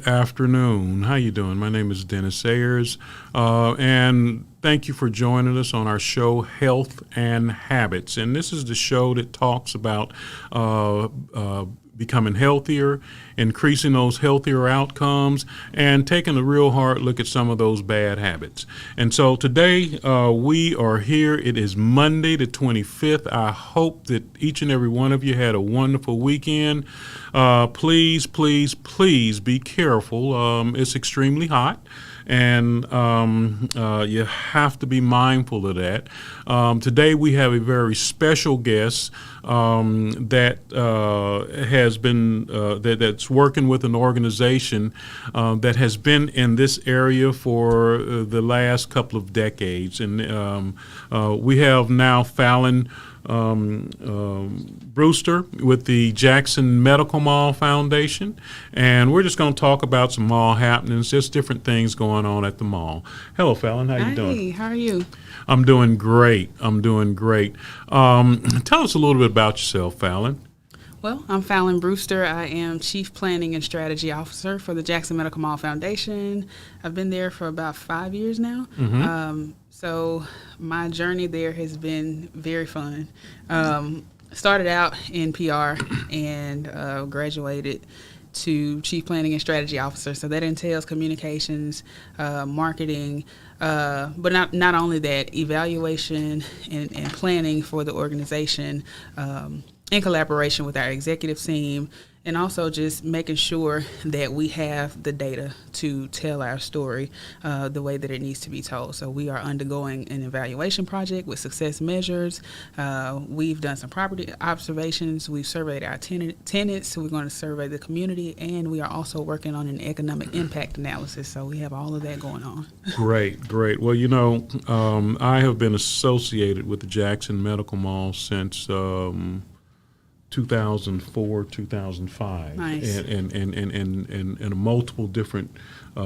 Good afternoon. How you doing? My name is Dennis Ayers, and thank you for joining us on our show, Health and Habits. And this is the show that talks about becoming healthier, increasing those healthier outcomes, and taking a real hard look at some of those bad habits. And so today we are here. It is Monday the 25th. I hope that each and every one of you had a wonderful weekend. Please be careful. It's extremely hot. And you have to be mindful of that. Today we have a very special guest that has been that's working with an organization that has been in this area for the last couple of decades, and we have now Fallon Brewster with the Jackson Medical Mall Foundation, and we're just going to talk about some mall happenings, just different things going on at the mall. Hello, Fallon. How you doing? Hey, how are you? I'm doing great. Tell us a little bit about yourself, Fallon. Well, I'm Fallon Brewster. I am Chief Planning and Strategy Officer for the Jackson Medical Mall Foundation. I've been there for about 5 years now. Mm-hmm. So my journey there has been very fun. Started out in PR and graduated to Chief Planning and Strategy Officer. So that entails communications, marketing, but not only that, evaluation and planning for the organization in collaboration with our executive team, and also just making sure that we have the data to tell our story the way that it needs to be told. So we are undergoing an evaluation project with success measures. We've done some property observations. We've surveyed our tenants. We're going to survey the community, and we are also working on an economic impact analysis. So we have all of that going on. Great. Well, I have been associated with the Jackson Medical Mall since 2004, 2005, nice. and multiple different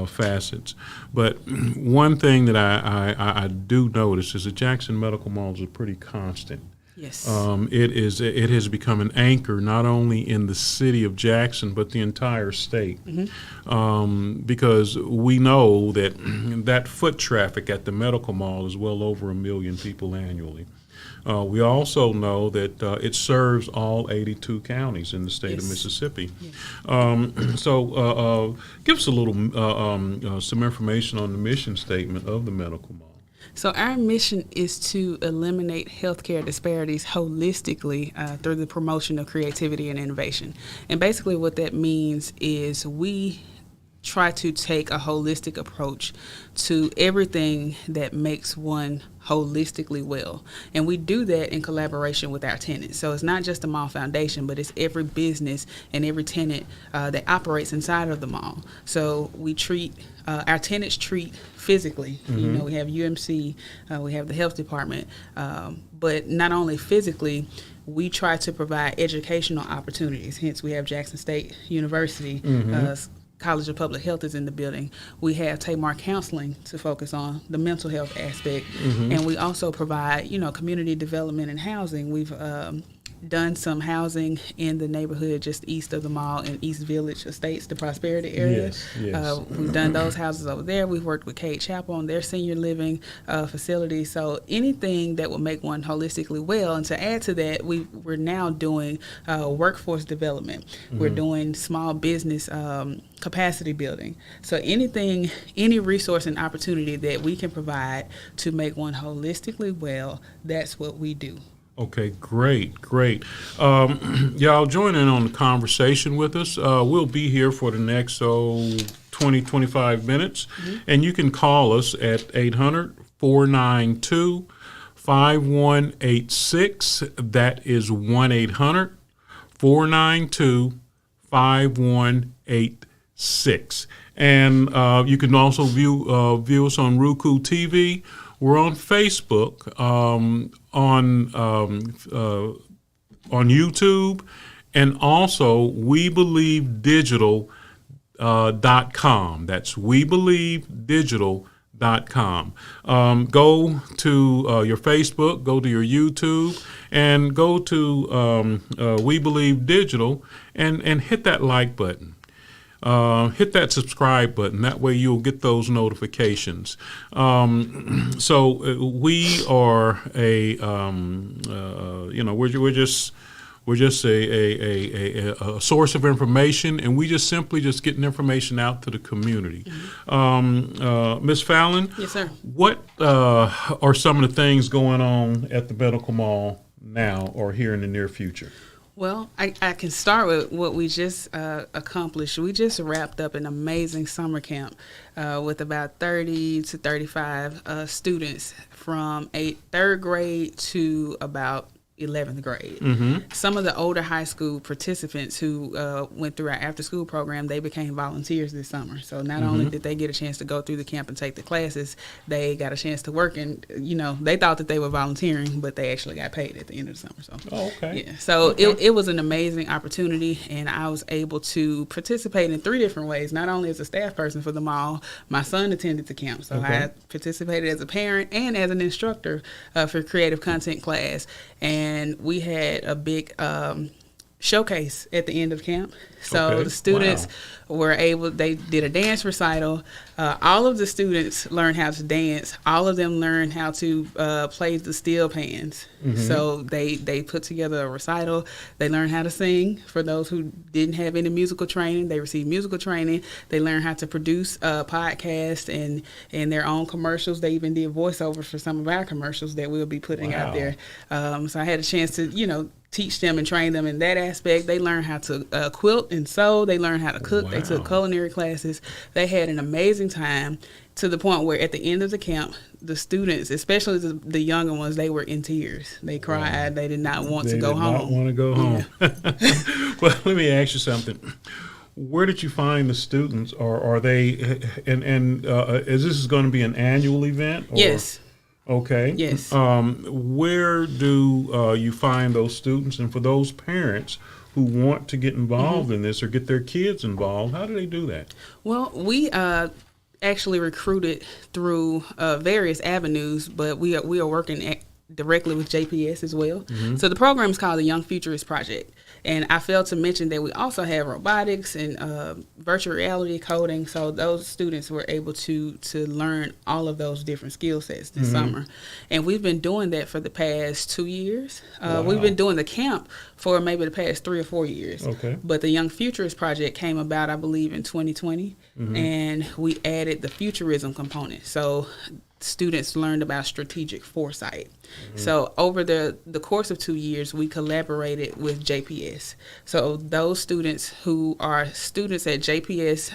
facets. But one thing that I do notice is that Jackson Medical Malls are pretty constant. Yes. It has become an anchor not only in the city of Jackson but the entire state, mm-hmm. Because we know that foot traffic at the medical mall is well over 1 million people annually. We also know that it serves all 82 counties in the state yes. of Mississippi. Yes. So give us a little some information on the mission statement of the medical mall. So our mission is to eliminate healthcare disparities holistically through the promotion of creativity and innovation. And basically what that means is we try to take a holistic approach to everything that makes one holistically well. And we do that in collaboration with our tenants. So it's not just the mall foundation, but it's every business and every tenant that operates inside of the mall. So we treat, our tenants treat physically. Mm-hmm. We have UMC, we have the health department, but not only physically, we try to provide educational opportunities. Hence, we have Jackson State University, mm-hmm. College of Public Health is in the building. We have Tamar Counseling to focus on the mental health aspect. Mm-hmm. And we also provide, community development and housing. We've done some housing in the neighborhood just east of the mall in East Village Estates, the Prosperity area. Yes. We've done those houses over there. We've worked with Cade Chapel on their senior living facility. So anything that will make one holistically well. And to add to that, we're now doing workforce development. Mm-hmm. We're doing small business capacity building. So any resource and opportunity that we can provide to make one holistically well, that's what we do. Okay, great. Y'all join in on the conversation with us. We'll be here for the next 20, 25 minutes, mm-hmm. and you can call us at 800-492-5186. That is 1-800-492-5186. And you can also view us on Roku TV. We're on Facebook, on YouTube, and also WeBelieveDigital.com. That's WeBelieveDigital.com. Go to your Facebook, go to your YouTube, and go to We Believe Digital, and hit that like button. hit that subscribe button. That way you'll get those notifications. So we are we're just a source of information, and we just simply just getting information out to the community. Ms. Fallon? Yes, sir. What are some of the things going on at the Medical Mall now or here in the near future? Well, I can start with what we just accomplished. We just wrapped up an amazing summer camp with about 30 to 35 students from third grade to about 11th grade. Some of the older high school participants who went through our after school program, they became volunteers this summer. So not only did they get a chance to go through the camp and take the classes, they got a chance to work, and they thought that they were volunteering, but they actually got paid at the end of the summer. So yeah, so it was an amazing opportunity, and I was able to participate in 3 different ways. Not only as a staff person for the mall, my son attended the camp, so I participated as a parent and as an instructor for creative content class. And we had a big showcase at the end of camp. So the students were able, they did a dance recital. All of the students learned how to dance. All of them learned how to play the steel pans. So they put together a recital. They learned how to sing. For those who didn't have any musical training, they received musical training. They learned how to produce podcasts and their own commercials. They even did voiceovers for some of our commercials that we'll be putting out there. So I had a chance to, teach them and train them in that aspect. They learned how to quilt and sew. They learned how to cook. They took culinary classes. They had an amazing time, to the point where at the end of the camp, the students, especially the younger ones, they were in tears. They cried. They did not want to go home. They did not want to go home. Well, let me ask you something. Where did you find the students? Or are they, and is this going to be an annual event? Or? Yes. Okay. Yes. Where do you find those students? And for those parents who want to get involved in this or get their kids involved, how do they do that? Well, we actually recruited through various avenues, but we are working directly with JPS as well. So the program is called the Young Futurist Project. And I failed to mention that we also have robotics and virtual reality coding. So those students were able to learn all of those different skill sets this summer. And we've been doing that for the past 2 years. We've been doing the camp for maybe the past 3 or 4 years. But the Young Futurist Project came about, I believe, in 2020. And we added the futurism component. So students learned about strategic foresight. So over the course of 2 years, we collaborated with JPS. So those students who are students at JPS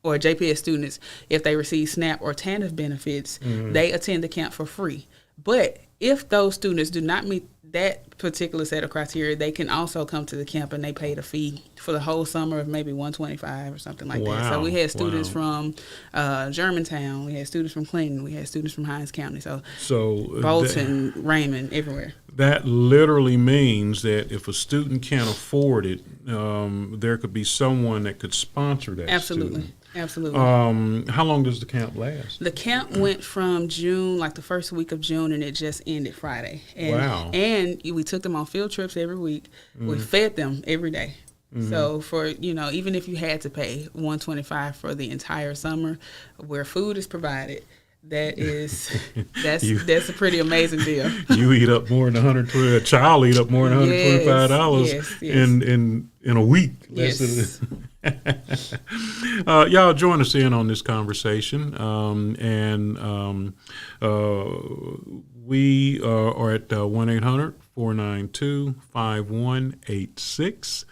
or JPS students, if they receive SNAP or TANF benefits, they attend the camp for free. But if those students do not meet that particular set of criteria, they can also come to the camp, and they paid a fee for the whole summer of maybe $125 or something like that. So we had students from Germantown, we had students from Clinton, we had students from Hinds County, so Bolton, Raymond, everywhere. That literally means that if a student can't afford it, there could be someone that could sponsor that student. Absolutely. How long does the camp last? The camp went from June, like the first week of June, and it just ended Friday. And we took them on field trips every week. We fed them every day. So for, even if you had to pay $125 for the entire summer, where food is provided, that's a pretty amazing deal. You eat up more than a child eat up more than $125 in a week. Yes. Y'all join us in on this conversation, we are at 1-800-492-5186.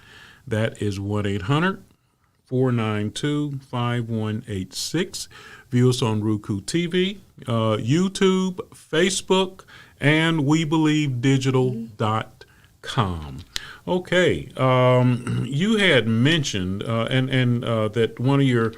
That is 1-800-492-5186. View us on Roku TV, YouTube, Facebook, and WeBelieveDigital.com. Okay, you had mentioned that one of your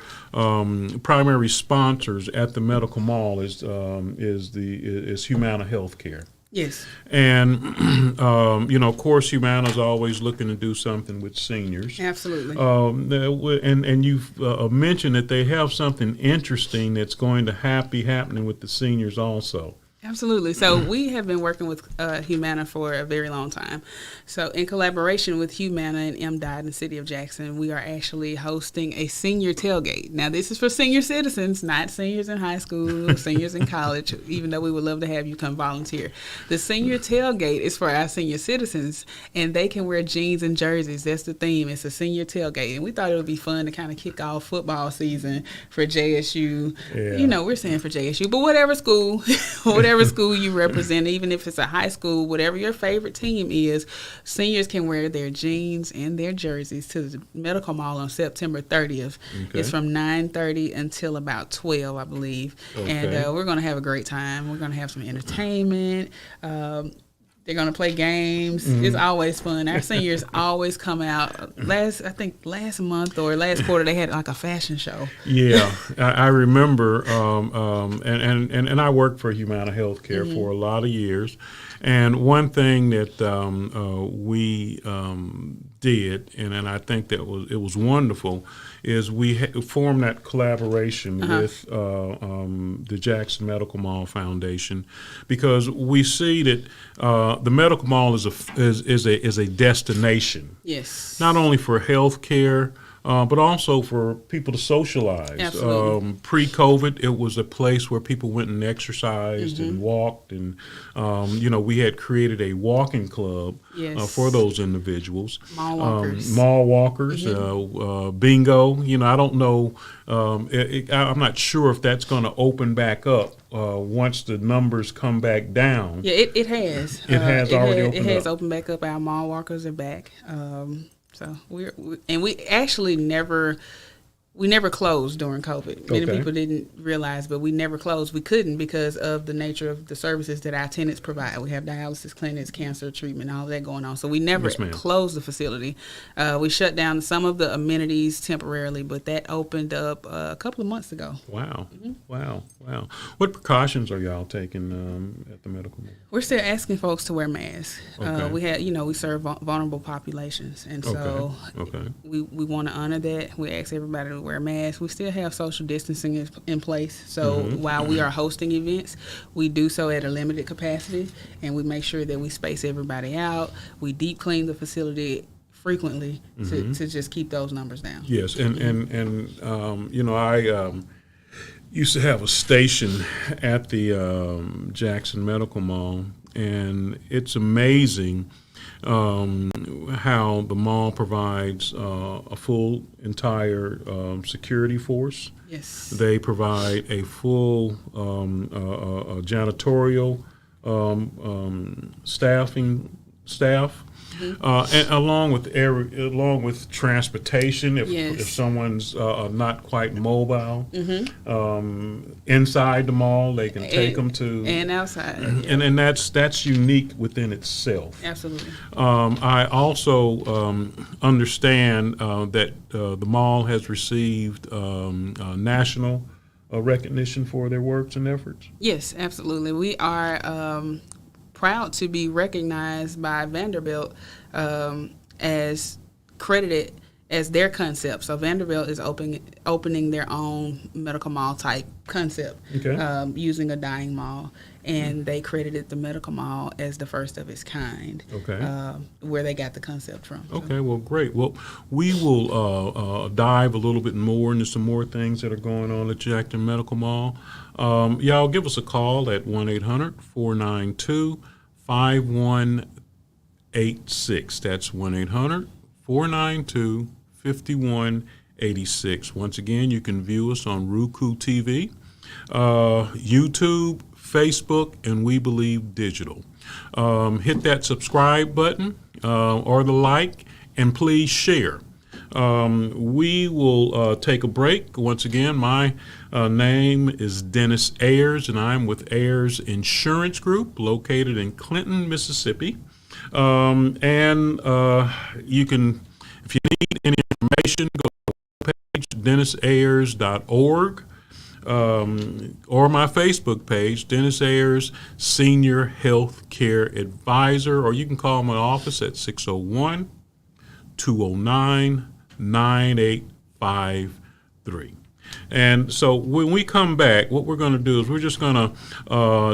primary sponsors at the Medical Mall is Humana Healthcare. Yes. And, of course, Humana is always looking to do something with seniors. Absolutely. And you've mentioned that they have something interesting that's going to be happening with the seniors also. Absolutely. So we have been working with Humana for a very long time. So in collaboration with Humana and MDOT and the City of Jackson, we are actually hosting a senior tailgate. Now, this is for senior citizens, not seniors in high school, seniors in college, even though we would love to have you come volunteer. The senior tailgate is for our senior citizens, and they can wear jeans and jerseys. That's the theme. It's a senior tailgate. And we thought it would be fun to kind of kick off football season for JSU. Yeah. You know, we're saying for JSU, but whatever school, whatever school you represent, even if it's a high school, whatever your favorite team is, seniors can wear their jeans and their jerseys to the Medical Mall on September 30th. Okay. It's from 9:30 until about 12, I believe. Okay. And we're going to have a great time. We're going to have some entertainment. They're going to play games. It's always fun. Our seniors always come out. I think last month or last quarter, they had like a fashion show. Yeah, I remember, and I worked for Humana Healthcare for a lot of years, and one thing that we did, and I think that it was wonderful, is we formed that collaboration with the Jackson Medical Mall Foundation, because we see that the Medical Mall is a destination. Yes. Not only for healthcare, but also for people to socialize. Absolutely. Pre-COVID, it was a place where people went and exercised and walked, and we had created a walking club for those individuals. Mall walkers. Mall walkers, bingo. I don't know. I'm not sure if that's going to open back up once the numbers come back down. Yeah, it has. It has already opened up. It has opened back up. Our mall walkers are back. So we actually never closed during COVID. Many people didn't realize, but we never closed. We couldn't because of the nature of the services that our tenants provide. We have dialysis clinics, cancer treatment, all of that going on. So we never closed the facility. We shut down some of the amenities temporarily, but that opened up a couple of months ago. Wow. Wow. What precautions are y'all taking at the medical mall? We're still asking folks to wear masks. Okay. We serve vulnerable populations, and so we want to honor that. We ask everybody to wear masks. We still have social distancing in place. So while we are hosting events, we do so at a limited capacity, and we make sure that we space everybody out. We deep clean the facility frequently to just keep those numbers down. Yes, and I used to have a station at the Jackson Medical Mall, and it's amazing how the mall provides a full entire security force. Yes. They provide a full janitorial staff. And along with transportation, if someone's not quite mobile, inside the mall they can take them to, and outside, and that's unique within itself. Absolutely. I also understand that the mall has received national recognition for their works and efforts. Yes, absolutely. We are proud to be recognized by Vanderbilt as credited as their concept. So Vanderbilt is opening their own medical mall type concept using a dying mall, and they credited the medical mall as the first of its kind. Where they got the concept from. Okay, well, great. Well, we will dive a little bit more into some more things that are going on at Jackson Medical Mall. Y'all give us a call at 1-800-492-5186. That's 1-800-492-5186. Once again, you can view us on Roku TV, YouTube, Facebook, and We Believe Digital. Hit that subscribe button or the like, and please share. We will take a break. Once again, my name is Dennis Ayers, and I'm with Ayers Insurance Group, located in Clinton, Mississippi. And you can, if you need any information, go to the page dennisayers.org, or my Facebook page, Dennis Ayers, Senior Health Care Advisor, or you can call my office at 601-209-9853. And so when we come back, what we're going to do is we're just going to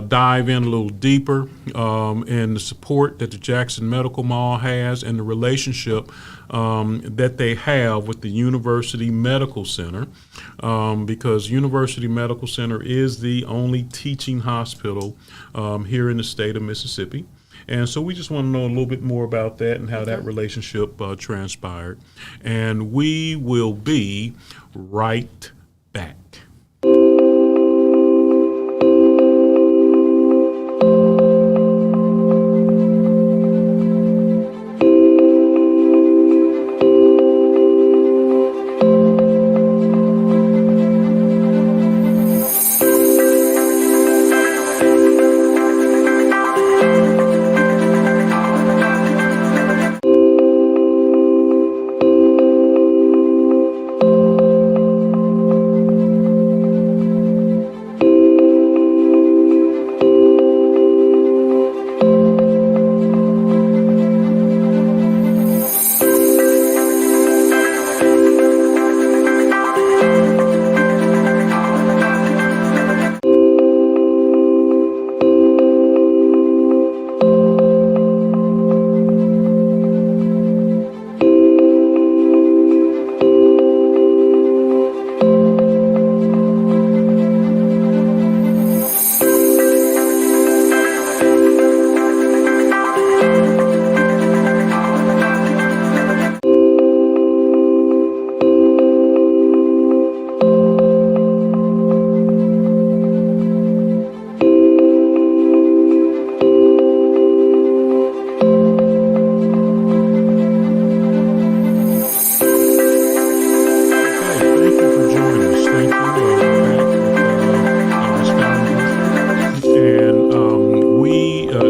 dive in a little deeper in the support that the Jackson Medical Mall has and the relationship that they have with the University Medical Center, because University Medical Center is the only teaching hospital here in the state of Mississippi. And so we just want to know a little bit more about that and how that relationship transpired. And we will be right back.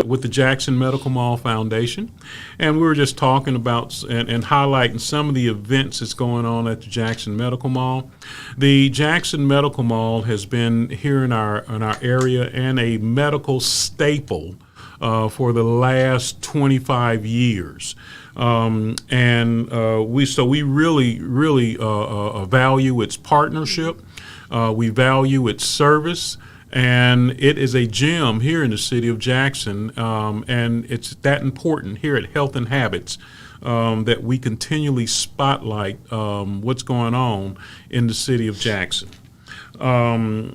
With the Jackson Medical Mall Foundation, and we were just talking about and highlighting some of the events that's going on at the Jackson Medical Mall. The Jackson Medical Mall has been here in our area and a medical staple for the last 25 years. We really value its partnership. We value its service. And it is a gem here in the city of Jackson, and it's that important here at Health and Habits that we continually spotlight what's going on in the city of Jackson. The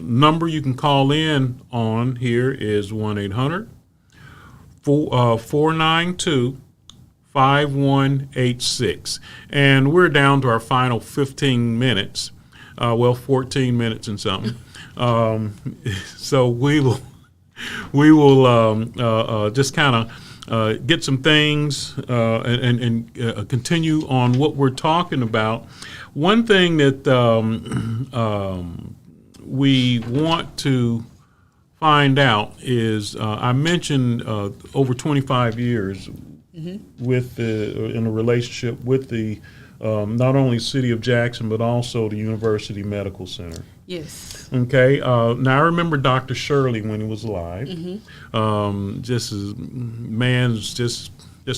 number you can call in on here is 1-800-492-5186. And we're down to our final 15 minutes. 14 minutes and something. So we will just kind of get some things and continue on what we're talking about. One thing that we want to find out is I mentioned over 25 years with in a relationship with the not only City of Jackson, but also the University Medical Center. Yes. Okay. Now, I remember Dr. Shirley when he was alive. Just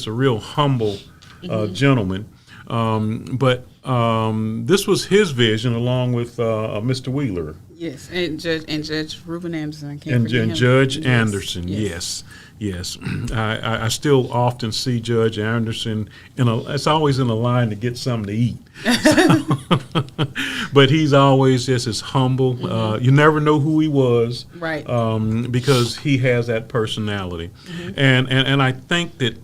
a real humble gentleman. But this was his vision along with Mr. Wheeler. Yes, and Judge Reuben Anderson. And Judge Anderson, yes. I still often see Judge Anderson it's always in a line to get something to eat. But he's always just as humble. You never know who he was, right? Because he has that personality. And I think that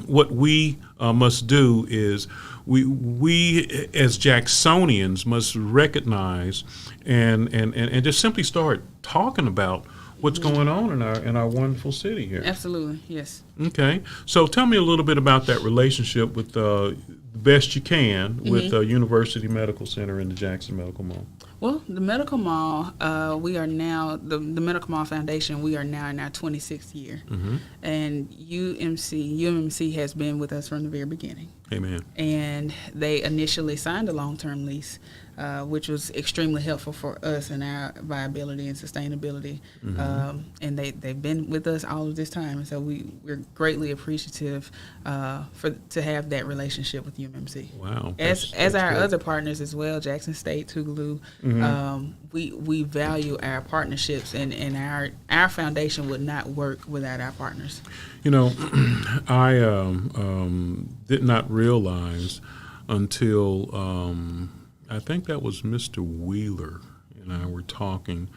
what we must do is we as Jacksonians must recognize and just simply start talking about what's going on in our wonderful city here. Absolutely, yes. Okay, so tell me a little bit about that relationship with the best you can with University Medical Center and the Jackson Medical Mall. Well, the Medical Mall, we are now, the Medical Mall Foundation, we are now in our 26th year. And UMMC has been with us from the very beginning. Amen. And they initially signed a long-term lease which was extremely helpful for us in our viability and sustainability. And they've been with us all of this time, and so we're greatly appreciative to have that relationship with UMMC. Wow. As our great other partners as well, Jackson State, Tougaloo, we value our partnerships, and our foundation would not work without our partners. You know, I did not realize until I think that was Mr. Wheeler and I were talking,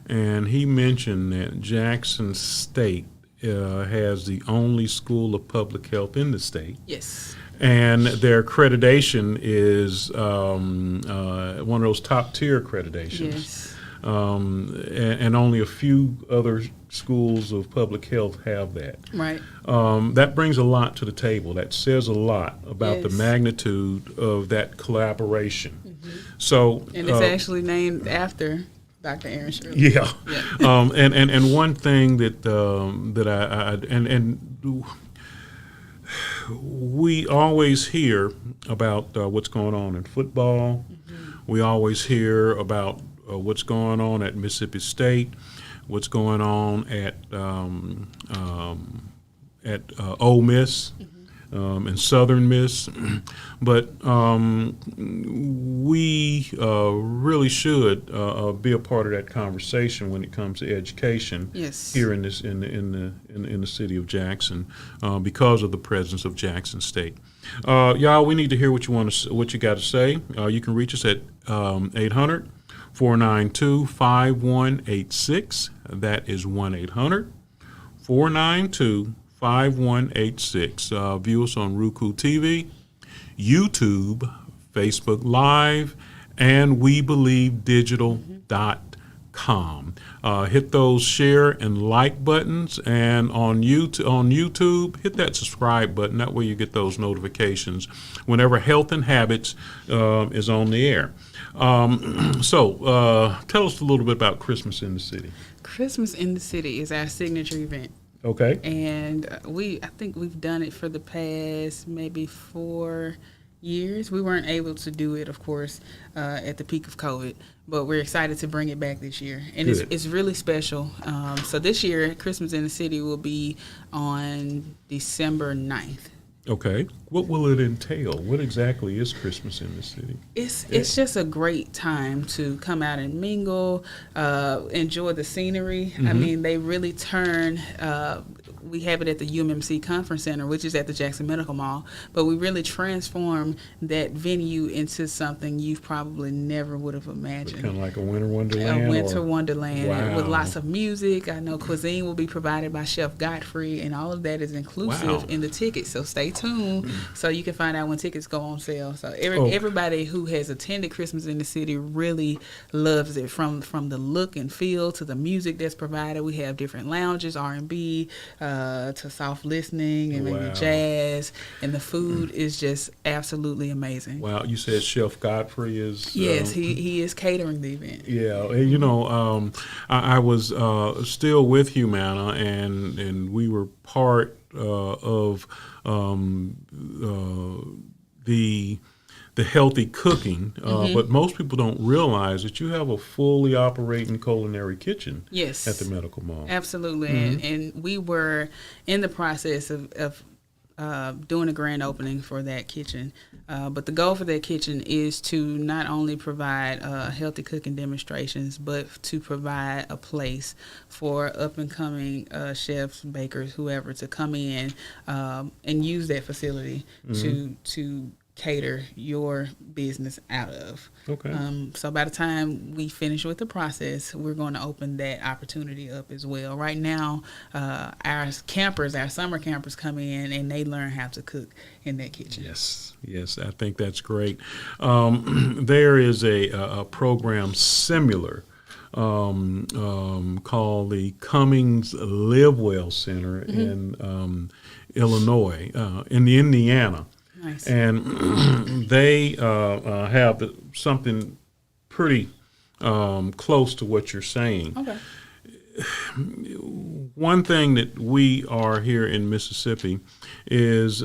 and he mentioned that Jackson State has the only school of public health in the state. Yes. And their accreditation is one of those top tier accreditations. Yes. And only a few other schools of public health have that. Right. That brings a lot to the table. That says a lot about the Yes. magnitude of that collaboration. So, And it's actually named after Dr. Aaron Shirley. yeah. And one thing that I we always hear about what's going on in football. We always hear about what's going on at Mississippi State, what's going on at Ole Miss and Southern Miss, but we really should be a part of that conversation when it comes to education. Yes. Here in the city of Jackson, because of the presence of Jackson State. Y'all, we need to hear what you got to say. You can reach us at 800-492-5186. That is 1-800-492-5186. View us on Roku TV, YouTube, Facebook Live, and WeBelieveDigital.com. Hit those share and like buttons, and on YouTube, hit that subscribe button. That way you get those notifications whenever Health and Habits is on the air. So tell us a little bit about Christmas in the City. Christmas in the City is our signature event. Okay. And I think we've done it for the past maybe 4 years. We weren't able to do it, of course, at the peak of COVID, but we're excited to bring it back this year. And it's really special. So this year, Christmas in the City will be on December 9th. Okay. What will it entail? What exactly is Christmas in the City? It's just a great time to come out and mingle, enjoy the scenery. I mean, they really turn. We have it at the UMMC Conference Center, which is at the Jackson Medical Mall, but we really transform that venue into something you probably never would have imagined. Kind of like a winter wonderland? A winter wonderland. Wow. With lots of music. I know cuisine will be provided by Chef Godfrey, and all of that is inclusive in the tickets, so stay tuned so you can find out when tickets go on sale. So everybody who has attended Christmas in the City really loves it, from the look and feel to the music that's provided. We have different lounges, R&B, to soft listening and maybe jazz, and the food is just absolutely amazing. Wow, you said Chef Godfrey is... Yes, he is catering the event. Yeah, and you know, I was still with Humana, and we were part of the healthy cooking, but most people don't realize that you have a fully operating culinary kitchen Yes. at the medical mall. Absolutely. And we were in the process of doing a grand opening for that kitchen. But the goal for that kitchen is to not only provide healthy cooking demonstrations, but to provide a place for up-and-coming chefs, bakers, whoever, to come in and use that facility to cater your business out of. Okay. So by the time we finish with the process, we're going to open that opportunity up as well. Right now, our summer campers come in and they learn how to cook in that kitchen. Yes, I think that's great. There is a program similar called the Cummings Live Well Center in Illinois, in Indiana. Nice. And they have something pretty close to what you're saying. Okay. One thing that we are here in Mississippi is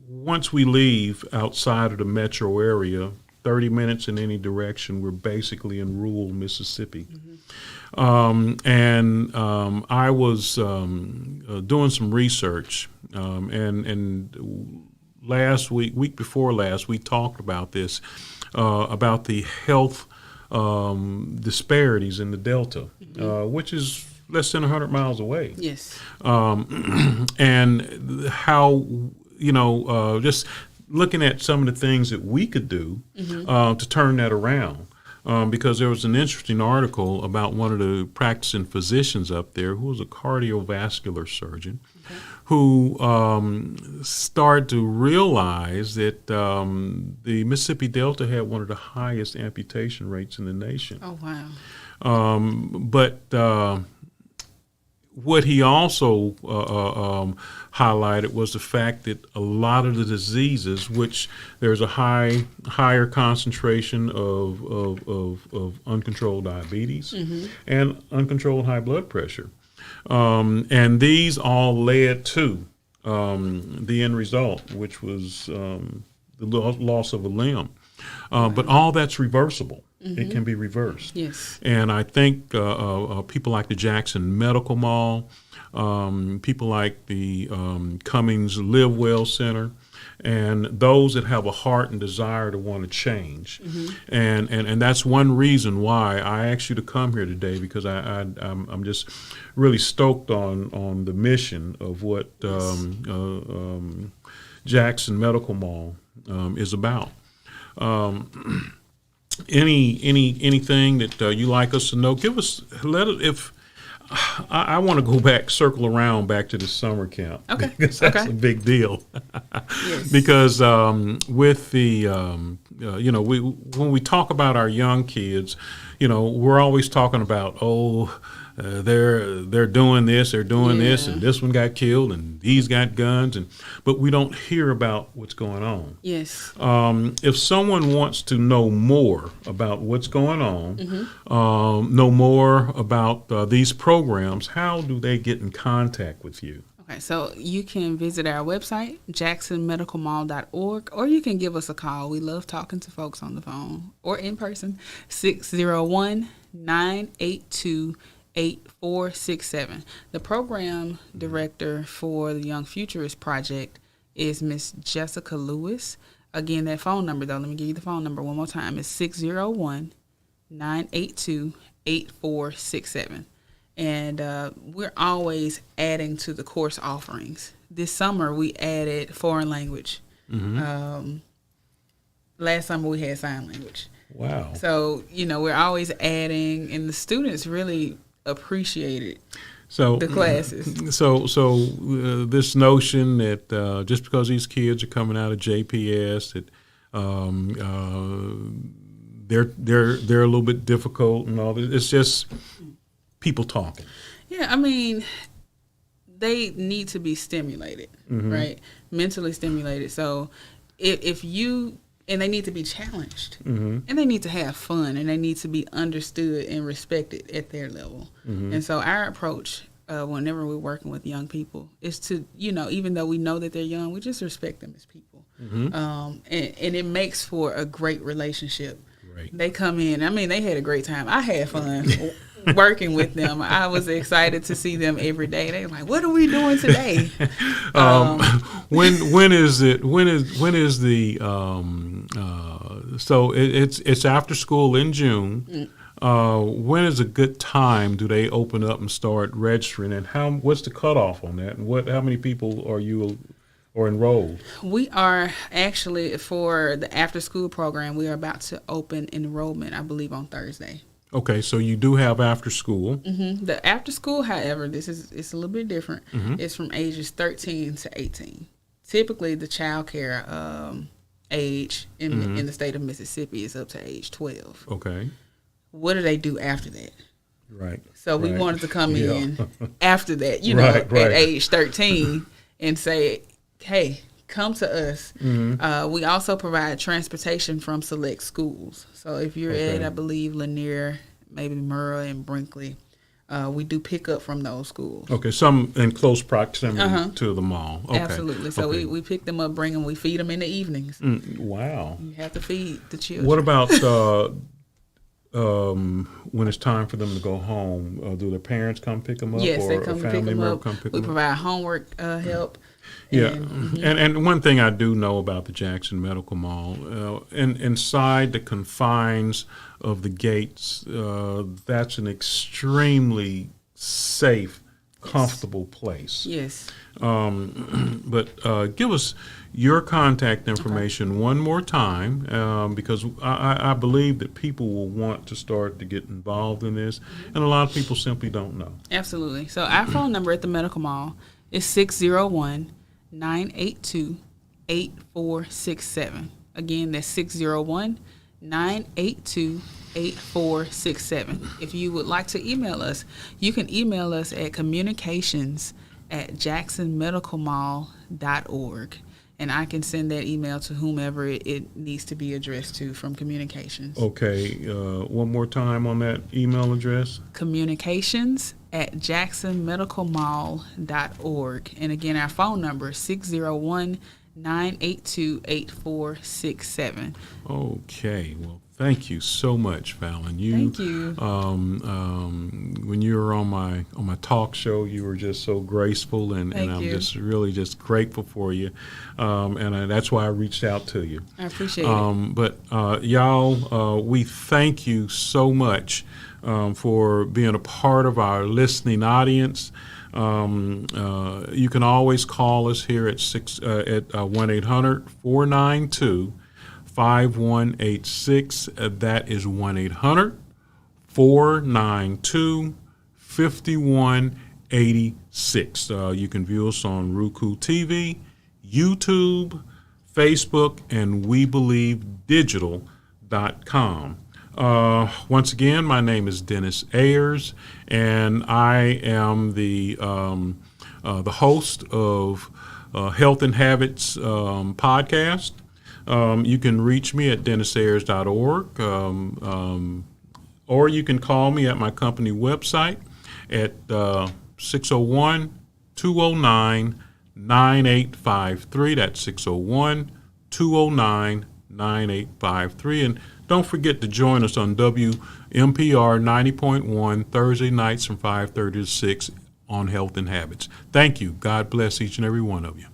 once we leave outside of the metro area, 30 minutes in any direction. We're basically in rural Mississippi. I was doing some research, and week before last, we talked about this, about the health disparities in the Delta, which is less than 100 miles away. Yes. And how, just looking at some of the things that we could do to turn that around. Because there was an interesting article about one of the practicing physicians up there who was a cardiovascular surgeon who started to realize that the Mississippi Delta had one of the highest amputation rates in the nation. Oh, wow. But what he also highlighted was the fact that a lot of the diseases, which there's a higher concentration of uncontrolled diabetes and uncontrolled high blood pressure, and these all led to the end result, which was the loss of a limb. But all that's reversible. It can be reversed. Yes. And I think people like the Jackson Medical Mall, people like the Cummings Live Well Center, and those that have a heart and desire to want to change. And that's one reason why I asked you to come here today, because I'm just really stoked on the mission of what Jackson Medical Mall is about. Anything that you like us to know, give us. I want to go circle around back to the summer camp. Okay. Because that's a big deal. Yes. Because with the when we talk about our young kids, we're always talking about they're doing this, they're doing this, and this one got killed, and these got guns, but we don't hear about what's going on. Yes. If someone wants to know more about what's going on, know more about these programs, how do they get in contact with you? Okay, so you can visit our website, jacksonmedicalmall.org, or you can give us a call. We love talking to folks on the phone or in person, 601-982-8467. The program director for the Young Futurist Project is Miss Jessica Lewis. Again, that phone number, though, let me give you the phone number one more time. It's 601-982-8467. And we're always adding to the course offerings. This summer, we added foreign language. Last summer, we had sign language. Wow. So, we're always adding, and the students really appreciated the classes. So this notion that just because these kids are coming out of JPS, that they're a little bit difficult and all this, it's just people talking. Yeah, I mean, they need to be stimulated, right? Mentally stimulated. So if you, and they need to be challenged, and they need to have fun, and they need to be understood and respected at their level. And so our approach, whenever we're working with young people, is to, even though we know that they're young, we just respect them as people. And it makes for a great relationship. Right. They come in, I mean, they had a great time. I had fun working with them. I was excited to see them every day. They were like, "What are we doing today?" When is it? When is the? So it's after school in June. When is a good time? Do they open up and start registering? And what's the cutoff on that? And how many people are enrolled? We are actually, for the after school program, we are about to open enrollment, I believe, on Thursday. Okay, so you do have after school. The after school, however, it's a little bit different. It's from ages 13 to 18. Typically, the child care age in the state of Mississippi is up to age 12. Okay. What do they do after that? Right. So we wanted to come in after that, at age 13 and say, hey, come to us. We also provide transportation from select schools. So if you're at, I believe, Lanier, maybe Murrah and Brinkley, we do pick up from those schools. Okay, some in close proximity to the mall. Okay. Absolutely. So okay. we pick them up, bring them, we feed them in the evenings. Wow. You have to feed the children. What about when it's time for them to go home? Do their parents come pick them up? Yes, or they come a to pick family them member up. come pick We them up? provide homework help. Yeah, And, and one thing I do know about the Jackson Medical Mall, inside the confines of the gates, that's an extremely safe, comfortable place. yes. But give us your contact information one more time, because I believe that people will want to start to get involved in this, and a lot of people simply don't know. Absolutely. So our phone number at the Medical Mall is 601-982-8467. Again, that's 601-982-8467. If you would like to email us, you can email us at communications@jacksonmedicalmall.org. And I can send that email to whomever it needs to be addressed to from communications. Okay, one more time on that email address. Communications@jacksonmedicalmall.org. And again, our phone number is 601-982-8467. Okay, well, thank you so much, Fallon. Thank you. When you were on my talk show, you were just so graceful, and Thank I'm you. just really just grateful for you, and that's why I reached out to you. I appreciate it. But y'all, we thank you so much for being a part of our listening audience. You can always call us here at 1-800-492-5186. That is 1-800-492-5186. You can view us on Roku TV, YouTube, Facebook, and WeBelieveDigital.com. Once again, my name is Dennis Ayers, and I am the host of Health and Habits podcast. You can reach me at dennisayers.org, or you can call me at my company website at 601-209-9853. That's 601-209-9853. And don't forget to join us on WMPR 90.1 Thursday nights from 5:30 to 6 on Health and Habits. Thank you. God bless each and every one of you.